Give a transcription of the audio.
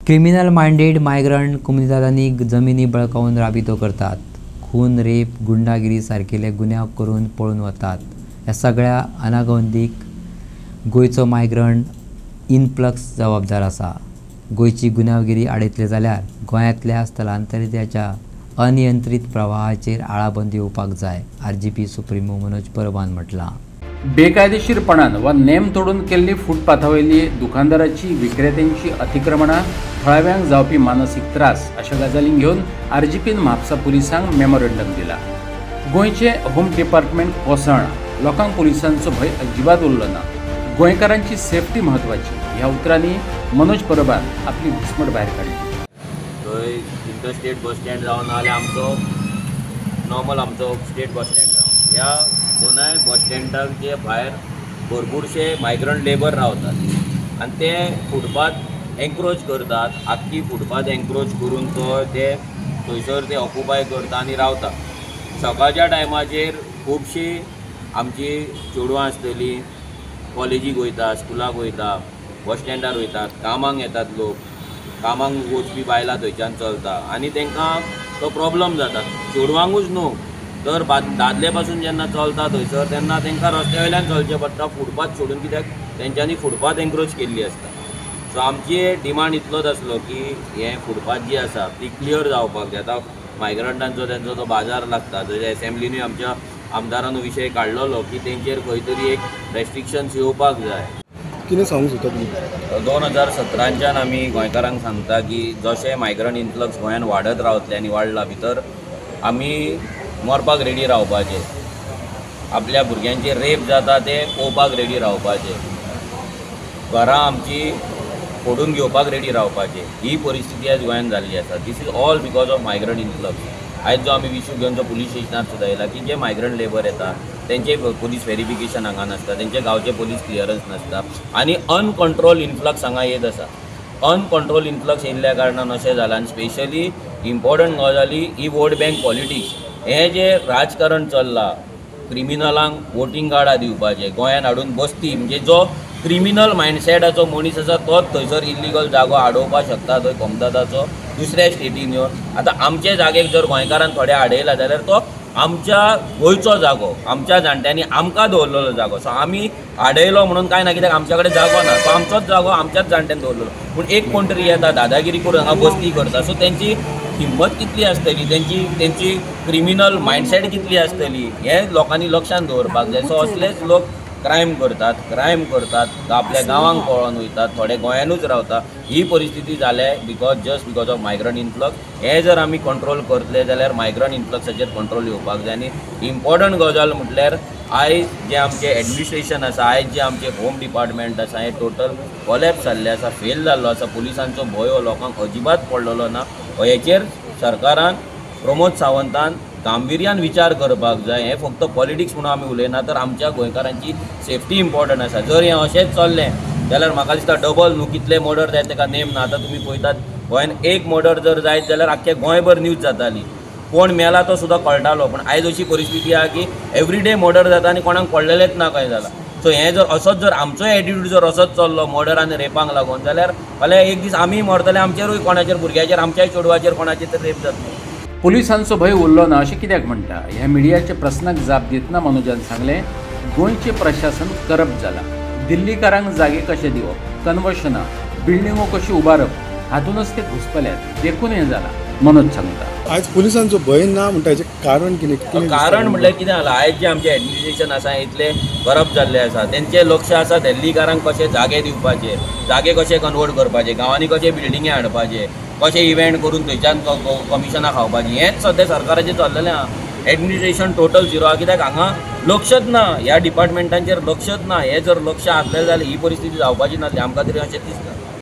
Criminal minded migrant कम्युनिटींनी जमिनी बळकावून राबितो करतात, खून, रेप, गुंडागिरी सारकिले गुन्हे करून पळून वतात। ह्या सगळ्या अनागोंदीक गोयचो मायग्रंट इनफ्लक्स जबाबदार आसा। गोयची गुन्यांवगिरी आडयतले जाल्यार गोंयांतल्या स्थलांतरितांच्या अनियंत्रित प्रवाहाचेर आळाबंदी येवपाक जाय, आरजीपी सुप्रीमो मनोज परबान म्हटलां। बेकायदेशीरपणान वा नेम तोडून केल्ली फुटपाथावयली दुकानदाराची, विक्रेत्यांची अतिक्रमणां, थळाव्यांक जावपी मानसीक त्रास अशा गजालींक घेवन आरजीपीन म्हापसा पुलिसांक मेमोरंडम दिला। गोंयचे होम डिपार्टमेंट कोसळ्ळां, लोकांक पुलिसांचो भंय अजिबात उरलो ना, गोंयकारांची सेफ्टी म्हत्वाची ह्या उतरांनी मनोज परबान आपली घुसमट भायर काडली। थंय इंटरस्टेट बस स्टँड जावन नाल्यार आमचो नॉर्मल आमचो स्टेट बस स्टँड जावन ह्या दोनाय बस स्टँडाचे भायर भरपूरशे मायग्रंट लेबर रावतात आनी ते फुटपाथ एन्क्रोच करतात। आख्खी फुटपाथ एन्क्रोच करून ते थंयसर ते ऑक्युपाय करता आनी रावता। सकाळच्या टायमाचेर खुबशीं आमची चेडवां आसतलीं कॉलेजीक वयता, स्कुलाक वयता, बस स्टँडार वयतात, कामाक येतात लोक, कामाक वचपी बायलां थंयच्यान चलता आनी तांकां तो प्रॉब्लम जाता। चेडवांकूच न्हू तर दादले पासून जेन्ना चलता थंयसर तेन्ना तांकां रस्त्या वयल्यान चलचें पडटा, फुटपाथ सोडून, कित्याक तेंच्यांनी फुटपाथ एन्क्रोच केल्ली आसता। सो आमची डिमांड इतलोच आसलो की हे फुटपाथ जी आसा ती क्लियर जावपाक जाय। आतां मायग्रंटांचो तेंचो तो बाजार लागता, थंय एसेंब्लीनूय आमच्या आमदारान विशय काडलेलो की तेंचेर खंय तरी एक रेस्ट्रिक्शन्स येवपाक जाय। कितें सांगूंक सोदता तुमी? 2017च्यान आमी गोंयकारांक सांगता की जशें मायग्रंट इन्फ्लक्स गोंयांत वाडत रावतलें आनी वाडला भितर आमी मरपाक रेडी रावपाचें, आपल्या भुरग्यांचे रेप जाता ते पळोवपाक रेडी रावपाचें, घरां आमची फोडून घेवपाक रेडी रावपाचें। ही परिस्थिती आयज गोंयांत जाल्ली आसा। This is all because of migrant influx. आयज जो आमी इशू घेवन जो पुलीस स्टेशनार सुद्दां येयला की जे मायग्रंट लेबर येता तेंचे पुलीस व्हेरिफिकेशन हांगा नासता, तेंचे गांवचे पुलीस क्लियरन्स नासता आनी अनकंट्रोल इन्फ्लक्स हांगा येत आसा। अनकंट्रोल इन्फ्लक्स येयल्ल्या कारणान अशें जालां आनी स्पेशली इम्पॉर्टंट गजाली ही वोट बँक पॉलिटिक्स, हें जें राजकारण चल्लां, क्रिमिनलांक वोटींग कार्डां दिवपाचें, गोंयांत हाडून बसती, म्हणजे जो क्रिमिनल मायंडसेटाचो मनीस आसा तोच थंयसर इल्लिगल जागो आडोवपाक शकता थंय कोमदादाचो दुसऱ्या स्टेटीन येवन। आतां आमचे जागेक जर गोंयकारान थोडे आडयला जाल्यार तो आमच्या गोंयचो जागो, आमच्या जाणट्यांनी आमकां दवरलेलो जागो। सो आमी आडयलो म्हणून कांय ना, कित्याक आमच्या कडेन जागो ना, तो आमचोच जागो आमच्याच जाणट्यान दवरलेलो। पूण एक कोण तरी येता दादागिरी करून हांगा बसती करता, सो तेंची हिंमत कितली आसतली, तेंची क्रिमिनल मायंडसेट कितली आसतली हें लोकांनी लक्षांत दवरपाक जाय। सो असलेच लोक क्रायम करतात, आपल्या गांवांक पळोवन वयतात, थोडे गोंयानूच रावता। ही परिस्थिती जाल्या just because of migrant influx. हे जर आमी कंट्रोल करतले जाल्यार मायग्रंट इन्फ्लक्साचेर कंट्रोल येवपाक जाय। आनी इम्पॉर्टंट गजाल म्हटल्यार आयज जे आमचे एडमिनिस्ट्रेशन आसा, आयज जे आमचे होम डिपार्टमेंट आसा, हें टोटल कॉलॅप्स जाल्लें आसा, फेल जाल्लो आसा। पुलिसांचो भंय हो लोकांक अजिबात पडलेलो ना। हेचेर सरकारान, प्रमोद सावंतान गांभीर्यान विचार करपाक जाय। हें फक्त पॉलिटिक्स म्हणून आमी उलयना, तर आमच्या गोंयकारांची सेफ्टी इम्पॉर्टंट आसा। जर हें अशेंच चल्लें जाल्यार म्हाका दिसता डबल न्हू कितले मर्डर जाय तेका नेम ना। आतां तुमी पळयतात गोंयांत एक मर्डर जर जायत जाल्यार आख्खे गोंयभर न्यूज जाताली, कोण मेला तो सुद्दां कळटालो। पूण आयज अशी परिस्थिती आहा की एवरीडे मर्डर जाता आनी कोणाक कळलेलेंच ना कशें जालां। सो हें जर असोच जर आमचो एटिट्यूड जर असोच चल्लो मर्डर आनी रेपांक लागून जाल्यार फाल्यां एक दीस आमी मरतले, आमचेरूय कोणाचेर भुरग्याचेर, आमच्याय चेडवाचेर कोणाचेर तर रेप जातलो। पुलिसांचो भंय उरलो ना अशें कित्याक म्हणटा ह्या मिडियाच्या प्रस्नाक जाप दितना मनोजान सांगलें, गोंयचें प्रशासन करप्ट जालां, दिल्लीकारांक जागे कशे दिवप, कन्वर्शनां, बिल्डिंगो कशी उबारप, हातूनच ते घुसपल्यात, देखून हें जालां, मनोज सांगता। आयज पुलिसांचो भंय ना म्हणटा हेचें कारण कितें? कारण म्हटल्यार कितें जालां, आयज जे आमचें एडमिनिस्ट्रेशन आसा इतले करप्ट जाल्ले आसा, तेंचें लक्ष आसा दिल्लीकारांक कशे जागे दिवपाचे, जागे कशे कन्वर्ट करपाचे, गांवांनी कशे बिल्डिंगे हाडपाचे, कशे इव्हेंट करून थंयच्यान कमिशनां खावपाचीं, हेंच सद्या सरकाराचें चल्लेलें आहा। एडमिनिस्ट्रेशन टोटल झिरो आहा, कित्याक हांगा लक्षच ना, ह्या डिपार्टमेंटांचेर लक्षच ना। हें जर लक्ष आसलें जाल्यार ही परिस्थिती जावपाची नासली, आमकां तरी अशें दिसता।